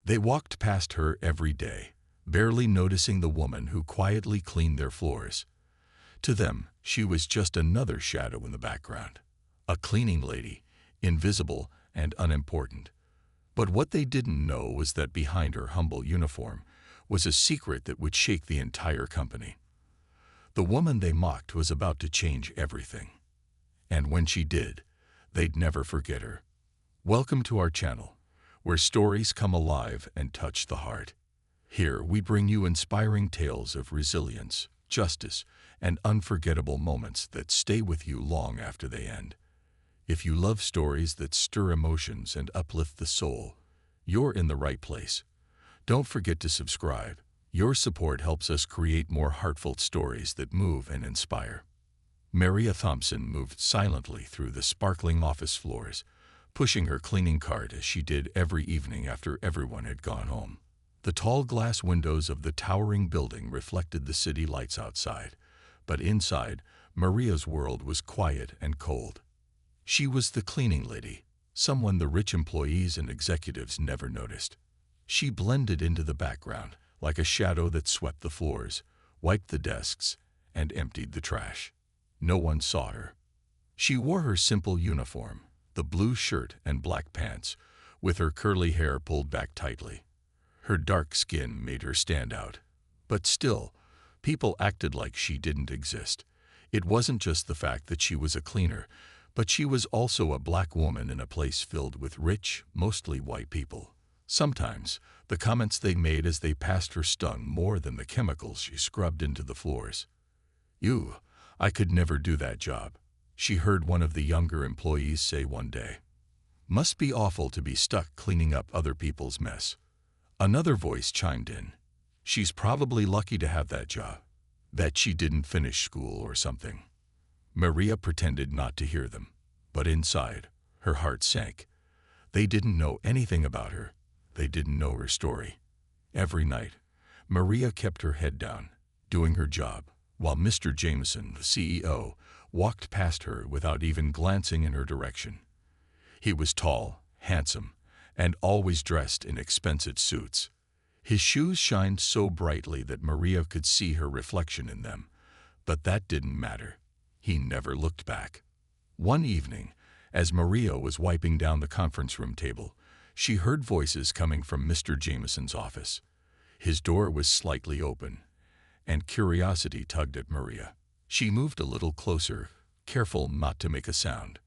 They walked past her every day, barely noticing the woman who quietly cleaned their floors. To them, she was just another shadow in the background, a cleaning lady, invisible and unimportant. But what they didn't know was that behind her humble uniform was a secret that would shake the entire company. The woman they mocked was about to change everything. And when she did, they'd never forget her. Welcome to our channel, where stories come alive and touch the heart. Here we bring you inspiring tales of resilience, justice, and unforgettable moments that stay with you long after they end. If you love stories that stir emotions and uplift the soul, you're in the right place. Don't forget to subscribe. Your support helps us create more heartfelt stories that move and inspire. Maria Thompson moved silently through the sparkling office floors, pushing her cleaning cart as she did every evening after everyone had gone home. The tall glass windows of the towering building reflected the city lights outside, but inside, Maria's world was quiet and cold. She was the cleaning lady, someone the rich employees and executives never noticed. She blended into the background, like a shadow that swept the floors, wiped the desks, and emptied the trash. No one saw her. She wore her simple uniform, the blue shirt and black pants, with her curly hair pulled back tightly. Her dark skin made her stand out. But still, people acted like she didn't exist. It wasn't just the fact that she was a cleaner, but she was also a black woman in a place filled with rich, mostly white people. Sometimes, the comments they made as they passed her stung more than the chemicals she scrubbed into the floors. I could never do that job," she heard one of the younger employees say one day. "Must be awful to be stuck cleaning up other people's mess." Another voice chimed in. "She's probably lucky to have that job. Bet she didn't finish school or something." Maria pretended not to hear them, but inside, her heart sank. They didn't know anything about her. They didn't know her story. Every night, Maria kept her head down, doing her job, while Mr. Jameson, the CEO, walked past her without even glancing in her direction. He was tall, handsome, and always dressed in expensive suits. His shoes shined so brightly that Maria could see her reflection in them, but that didn't matter. He never looked back. One evening, as Maria was wiping down the conference room table, she heard voices coming from Mr. Jameson's office. His door was slightly open, and curiosity tugged at Maria. She moved a little closer, careful not to make a sound.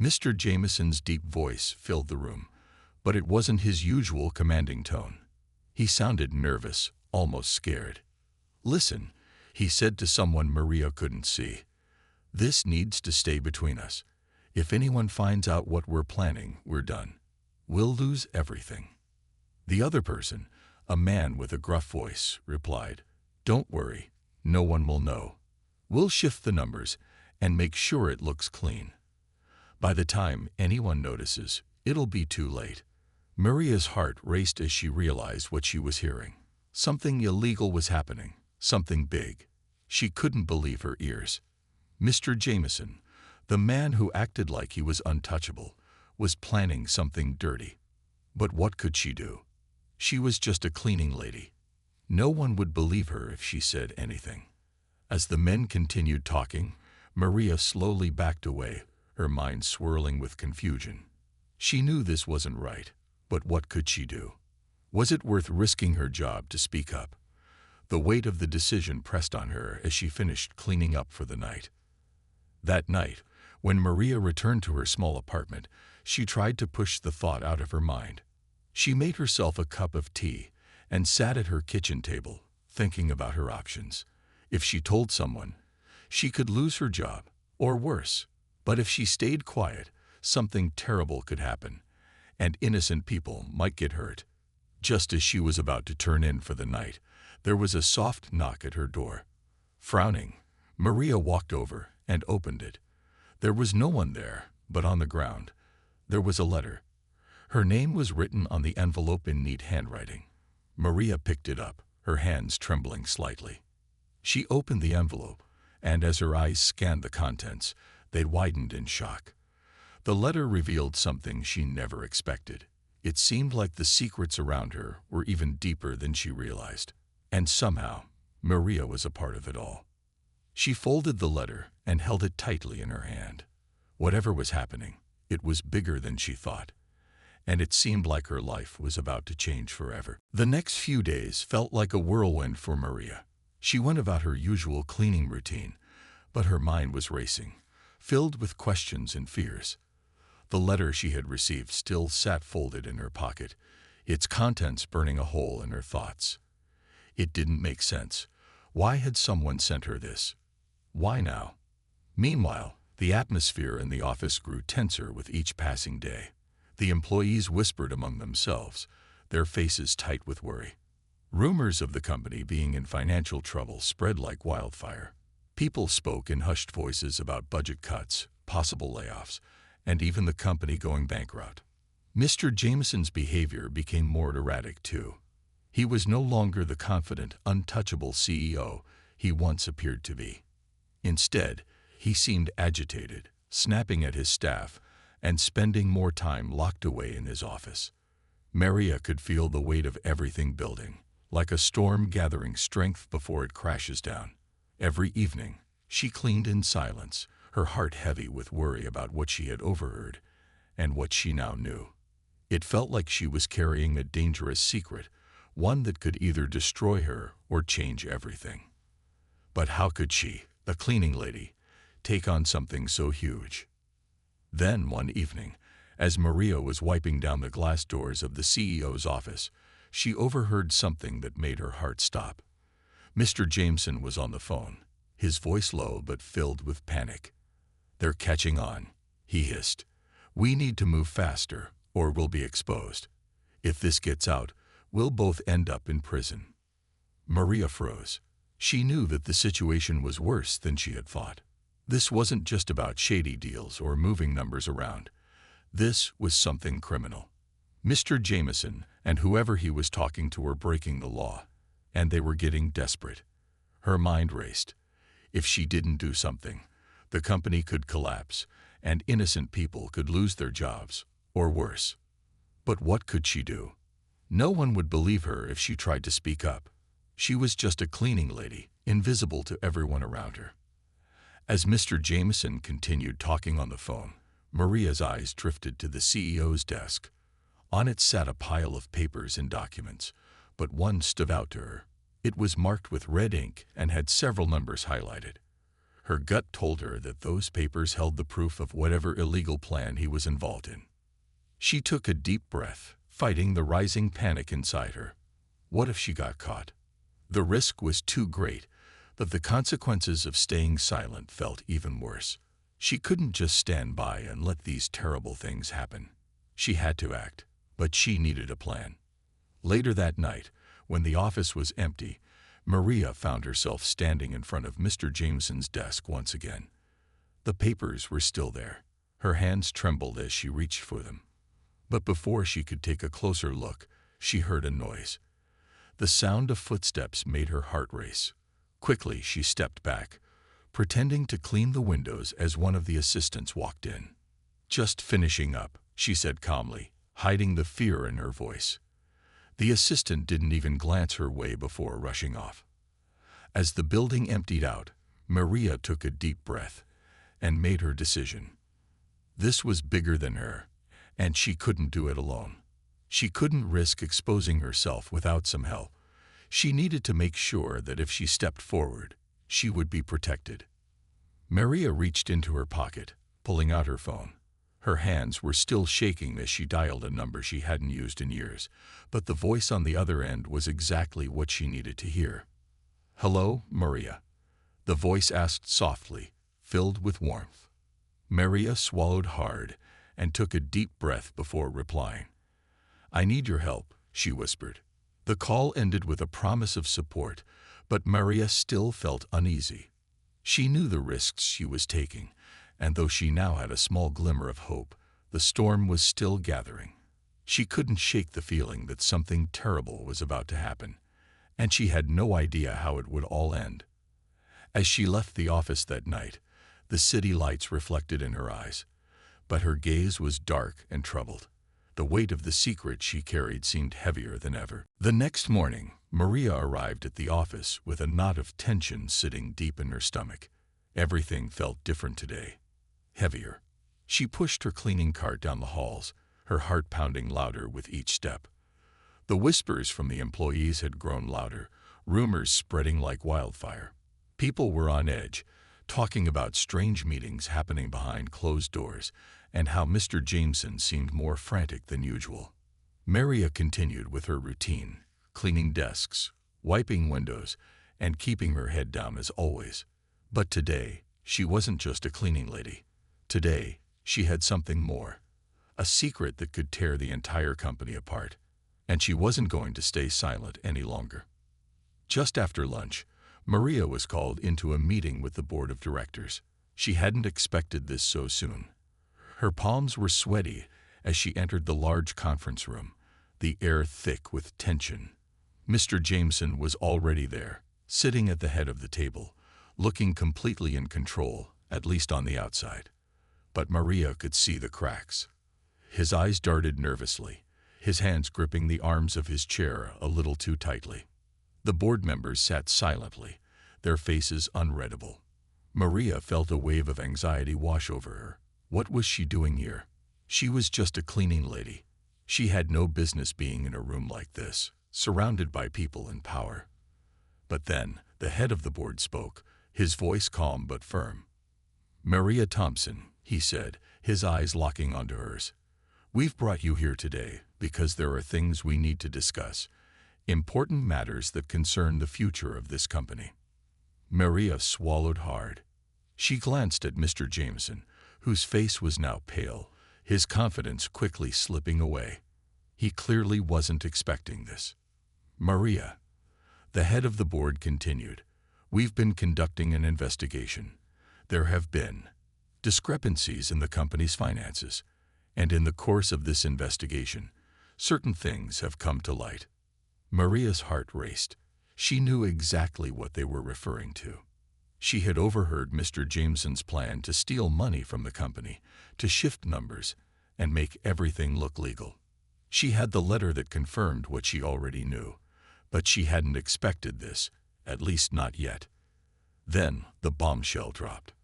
Mr. Jameson's deep voice filled the room, but it wasn't his usual commanding tone. He sounded nervous, almost scared. "Listen," he said to someone Maria couldn't see. "This needs to stay between us. If anyone finds out what we're planning, we're done. We'll lose everything." The other person, a man with a gruff voice, replied, "Don't worry, no one will know. We'll shift the numbers and make sure it looks clean. By the time anyone notices, it'll be too late." Maria's heart raced as she realized what she was hearing. Something illegal was happening, something big. She couldn't believe her ears. Mr. Jameson, the man who acted like he was untouchable, was planning something dirty. But what could she do? She was just a cleaning lady. No one would believe her if she said anything. As the men continued talking, Maria slowly backed away, her mind swirling with confusion. She knew this wasn't right, but what could she do? Was it worth risking her job to speak up? The weight of the decision pressed on her as she finished cleaning up for the night. That night, when Maria returned to her small apartment, she tried to push the thought out of her mind. She made herself a cup of tea and sat at her kitchen table, thinking about her options. If she told someone, she could lose her job, or worse. But if she stayed quiet, something terrible could happen, and innocent people might get hurt. Just as she was about to turn in for the night, there was a soft knock at her door. Frowning, Maria walked over and opened it. There was no one there, but on the ground, there was a letter. Her name was written on the envelope in neat handwriting. Maria picked it up, her hands trembling slightly. She opened the envelope, and as her eyes scanned the contents, they widened in shock. The letter revealed something she never expected. It seemed like the secrets around her were even deeper than she realized. And somehow, Maria was a part of it all. She folded the letter and held it tightly in her hand. Whatever was happening, it was bigger than she thought, and it seemed like her life was about to change forever. The next few days felt like a whirlwind for Maria. She went about her usual cleaning routine, but her mind was racing, filled with questions and fears. The letter she had received still sat folded in her pocket, its contents burning a hole in her thoughts. It didn't make sense. Why had someone sent her this? Why now? Meanwhile, the atmosphere in the office grew tenser with each passing day. The employees whispered among themselves, their faces tight with worry. Rumors of the company being in financial trouble spread like wildfire. People spoke in hushed voices about budget cuts, possible layoffs, and even the company going bankrupt. Mr. Jameson's behavior became more erratic too. He was no longer the confident, untouchable CEO he once appeared to be. Instead, he seemed agitated, snapping at his staff, and spending more time locked away in his office. Maria could feel the weight of everything building, like a storm gathering strength before it crashes down. Every evening, she cleaned in silence, her heart heavy with worry about what she had overheard and what she now knew. It felt like she was carrying a dangerous secret, one that could either destroy her or change everything. But how could she, the cleaning lady, take on something so huge? Then, one evening, as Maria was wiping down the glass doors of the CEO's office, she overheard something that made her heart stop. Mr. Jameson was on the phone, his voice low but filled with panic. "They're catching on," he hissed. "We need to move faster, or we'll be exposed. If this gets out, we'll both end up in prison." Maria froze. She knew that the situation was worse than she had thought. This wasn't just about shady deals or moving numbers around. This was something criminal. Mr. Jameson and whoever he was talking to were breaking the law, and they were getting desperate. Her mind raced. If she didn't do something, the company could collapse, and innocent people could lose their jobs, or worse. But what could she do? No one would believe her if she tried to speak up. She was just a cleaning lady, invisible to everyone around her. As Mr. Jameson continued talking on the phone, Maria's eyes drifted to the CEO's desk. On it sat a pile of papers and documents, but one stood out to her. It was marked with red ink and had several numbers highlighted. Her gut told her that those papers held the proof of whatever illegal plan he was involved in. She took a deep breath, fighting the rising panic inside her. What if she got caught? The risk was too great, but the consequences of staying silent felt even worse. She couldn't just stand by and let these terrible things happen. She had to act, but she needed a plan. Later that night, when the office was empty, Maria found herself standing in front of Mr. Jameson's desk once again. The papers were still there. Her hands trembled as she reached for them. But before she could take a closer look, she heard a noise. The sound of footsteps made her heart race. Quickly, she stepped back, pretending to clean the windows as one of the assistants walked in. "Just finishing up," she said calmly, hiding the fear in her voice. The assistant didn't even glance her way before rushing off. As the building emptied out, Maria took a deep breath and made her decision. This was bigger than her, and she couldn't do it alone. She couldn't risk exposing herself without some help. She needed to make sure that if she stepped forward, she would be protected. Maria reached into her pocket, pulling out her phone. Her hands were still shaking as she dialed a number she hadn't used in years, but the voice on the other end was exactly what she needed to hear. "Hello, Maria," the voice asked softly, filled with warmth. Maria swallowed hard and took a deep breath before replying. "I need your help," she whispered. The call ended with a promise of support, but Maria still felt uneasy. She knew the risks she was taking, and though she now had a small glimmer of hope, the storm was still gathering. She couldn't shake the feeling that something terrible was about to happen, and she had no idea how it would all end. As she left the office that night, the city lights reflected in her eyes, but her gaze was dark and troubled. The weight of the secret she carried seemed heavier than ever. The next morning, Maria arrived at the office with a knot of tension sitting deep in her stomach. Everything felt different today. Heavier. She pushed her cleaning cart down the halls, her heart pounding louder with each step. The whispers from the employees had grown louder, rumors spreading like wildfire. People were on edge, talking about strange meetings happening behind closed doors and how Mr. Jameson seemed more frantic than usual. Maria continued with her routine, cleaning desks, wiping windows, and keeping her head down as always. But today, she wasn't just a cleaning lady. Today, she had something more, a secret that could tear the entire company apart. And she wasn't going to stay silent any longer. Just after lunch, Maria was called into a meeting with the board of directors. She hadn't expected this so soon. Her palms were sweaty as she entered the large conference room, the air thick with tension. Mr. Jameson was already there, sitting at the head of the table, looking completely in control, at least on the outside. But Maria could see the cracks. His eyes darted nervously, his hands gripping the arms of his chair a little too tightly. The board members sat silently, their faces unreadable. Maria felt a wave of anxiety wash over her. What was she doing here? She was just a cleaning lady. She had no business being in a room like this, surrounded by people in power. But then, the head of the board spoke, his voice calm but firm. "Maria Thompson," he said, his eyes locking onto hers. "We've brought you here today because there are things we need to discuss, important matters that concern the future of this company." Maria swallowed hard. She glanced at Mr. Jameson, whose face was now pale, his confidence quickly slipping away. He clearly wasn't expecting this. "Maria," the head of the board continued, "we've been conducting an investigation. There have been discrepancies in the company's finances, and in the course of this investigation, certain things have come to light." Maria's heart raced. She knew exactly what they were referring to. She had overheard Mr. Jameson's plan to steal money from the company, to shift numbers, and make everything look legal. She had the letter that confirmed what she already knew, but she hadn't expected this, at least not yet. Then the bombshell dropped.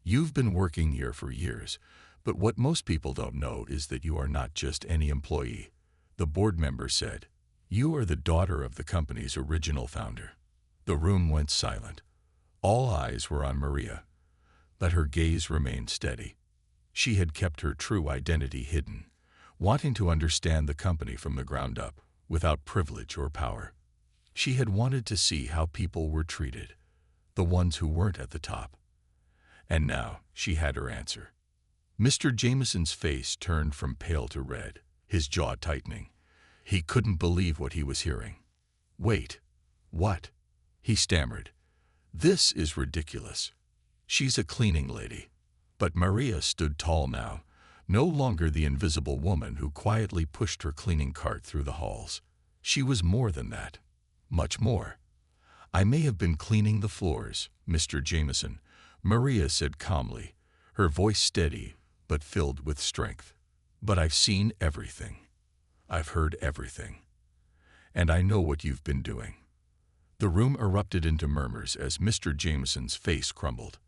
"You've been working here for years, but what most people don't know is that you are not just any employee," the board member said. "You are the daughter of the company's original founder." The room went silent. All eyes were on Maria, but her gaze remained steady. She had kept her true identity hidden, wanting to understand the company from the ground up, without privilege or power. She had wanted to see how people were treated, the ones who weren't at the top. And now she had her answer. Mr. Jameson's face turned from pale to red, his jaw tightening. He couldn't believe what he was hearing. "Wait, what?" he stammered. "This is ridiculous. She's a cleaning lady." But Maria stood tall now, no longer the invisible woman who quietly pushed her cleaning cart through the halls. She was more than that. Much more. "I may have been cleaning the floors, Mr. Jameson," Maria said calmly, her voice steady but filled with strength. "But I've seen everything. I've heard everything. And I know what you've been doing." The room erupted into murmurs as Mr. Jameson's face crumbled.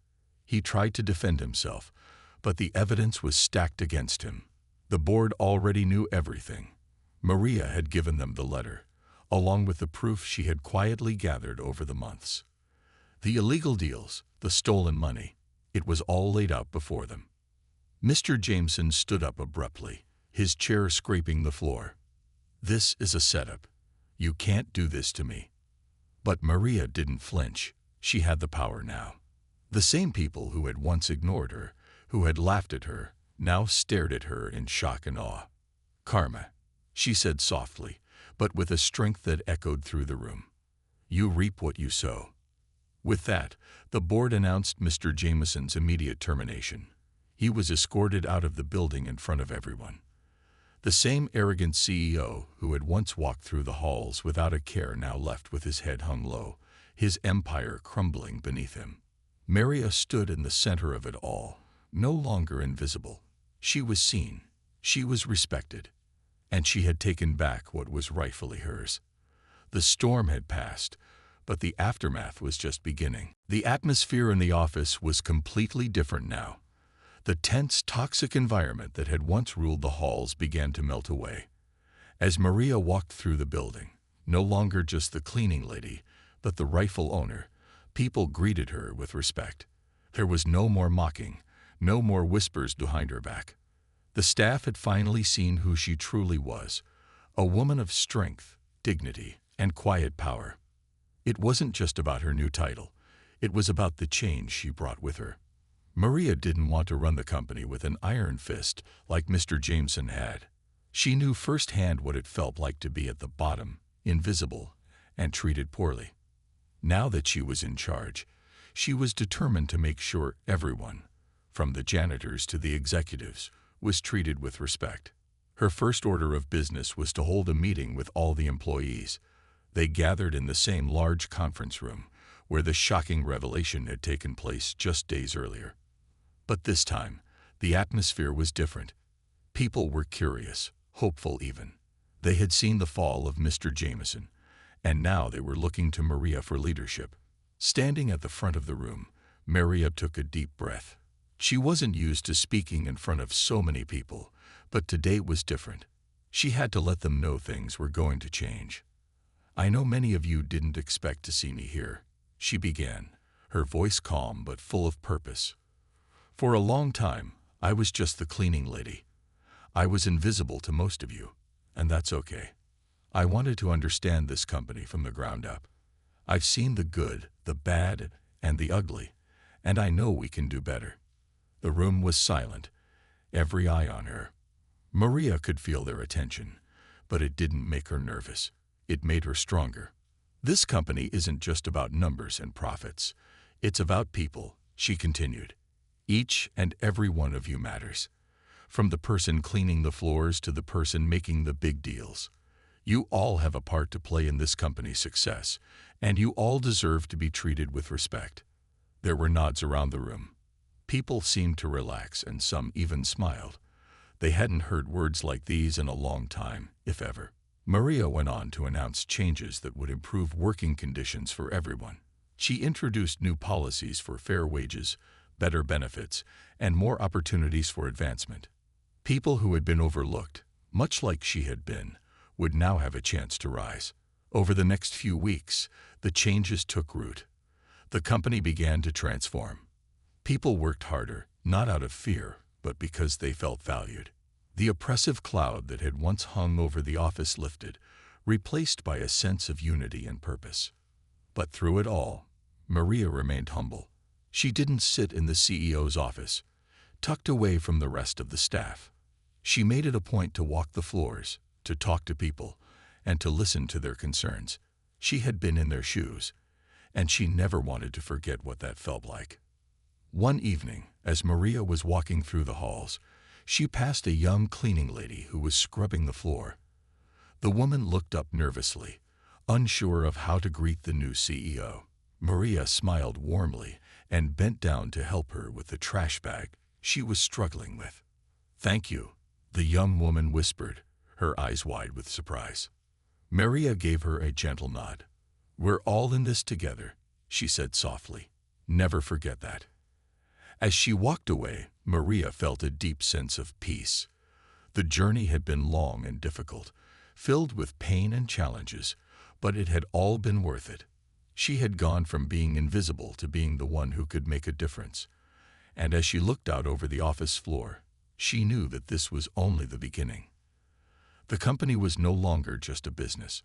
He tried to defend himself, but the evidence was stacked against him. The board already knew everything. Maria had given them the letter, along with the proof she had quietly gathered over the months. The illegal deals, the stolen money, it was all laid out before them. Mr. Jameson stood up abruptly, his chair scraping the floor. "This is a setup. You can't do this to me." But Maria didn't flinch. She had the power now. The same people who had once ignored her, who had laughed at her, now stared at her in shock and awe. "Karma," she said softly, but with a strength that echoed through the room. "You reap what you sow." With that, the board announced Mr. Jameson's immediate termination. He was escorted out of the building in front of everyone. The same arrogant CEO who had once walked through the halls without a care now left with his head hung low, his empire crumbling beneath him. Maria stood in the center of it all, no longer invisible. She was seen. She was respected. and she had taken back what was rightfully hers. The storm had passed, but the aftermath was just beginning. The atmosphere in the office was completely different now. The tense, toxic environment that had once ruled the halls began to melt away. As Maria walked through the building, no longer just the cleaning lady, but the rightful owner, people greeted her with respect. There was no more mocking, no more whispers behind her back. The staff had finally seen who she truly was, a woman of strength, dignity, and quiet power. It wasn't just about her new title. It was about the change she brought with her. Maria didn't want to run the company with an iron fist like Mr. Jameson had. She knew firsthand what it felt like to be at the bottom, invisible, and treated poorly. Now that she was in charge, she was determined to make sure everyone, from the janitors to the executives, was treated with respect. Her first order of business was to hold a meeting with all the employees. They gathered in the same large conference room where the shocking revelation had taken place just days earlier. But this time, the atmosphere was different. People were curious, hopeful even. They had seen the fall of Mr. Jameson, and now they were looking to Maria for leadership. Standing at the front of the room, Maria took a deep breath. She wasn't used to speaking in front of so many people, but today was different. She had to let them know things were going to change. "I know many of you didn't expect to see me here," she began, her voice calm but full of purpose. "For a long time, I was just the cleaning lady. I was invisible to most of you, and that's okay. I wanted to understand this company from the ground up. I've seen the good, the bad, and the ugly, and I know we can do better." The room was silent, every eye on her. Maria could feel their attention, but it didn't make her nervous. It made her stronger. "This company isn't just about numbers and profits. It's about people," she continued. "Each and every one of you matters. From the person cleaning the floors to the person making the big deals. You all have a part to play in this company's success, and you all deserve to be treated with respect." There were nods around the room. People seemed to relax, and some even smiled. They hadn't heard words like these in a long time, if ever. Maria went on to announce changes that would improve working conditions for everyone. She introduced new policies for fair wages, better benefits, and more opportunities for advancement. People who had been overlooked, much like she had been, would now have a chance to rise. Over the next few weeks, the changes took root. The company began to transform. People worked harder, not out of fear, but because they felt valued. The oppressive cloud that had once hung over the office lifted, replaced by a sense of unity and purpose. But through it all, Maria remained humble. She didn't sit in the CEO's office, tucked away from the rest of the staff. She made it a point to walk the floors, to talk to people, and to listen to their concerns. She had been in their shoes, and she never wanted to forget what that felt like. One evening, as Maria was walking through the halls, she passed a young cleaning lady who was scrubbing the floor. The woman looked up nervously, unsure of how to greet the new CEO. Maria smiled warmly and bent down to help her with the trash bag she was struggling with. "Thank you," the young woman whispered, her eyes wide with surprise. Maria gave her a gentle nod. "We're all in this together," she said softly. "Never forget that." As she walked away, Maria felt a deep sense of peace. The journey had been long and difficult, filled with pain and challenges, but it had all been worth it. She had gone from being invisible to being the one who could make a difference. And as she looked out over the office floor, she knew that this was only the beginning. The company was no longer just a business.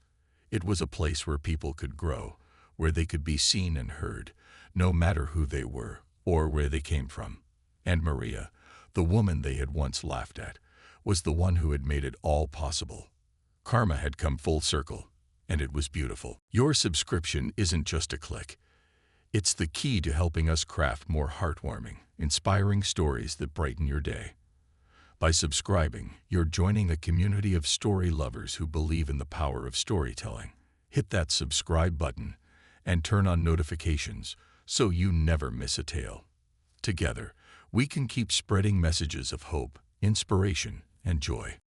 It was a place where people could grow, where they could be seen and heard, no matter who they were or where they came from. And Maria, the woman they had once laughed at, was the one who had made it all possible. Karma had come full circle, and it was beautiful. Your subscription isn't just a click. It's the key to helping us craft more heartwarming, inspiring stories that brighten your day. By subscribing, you're joining a community of story lovers who believe in the power of storytelling. Hit that subscribe button and turn on notifications so you never miss a tale. Together, we can keep spreading messages of hope, inspiration, and joy.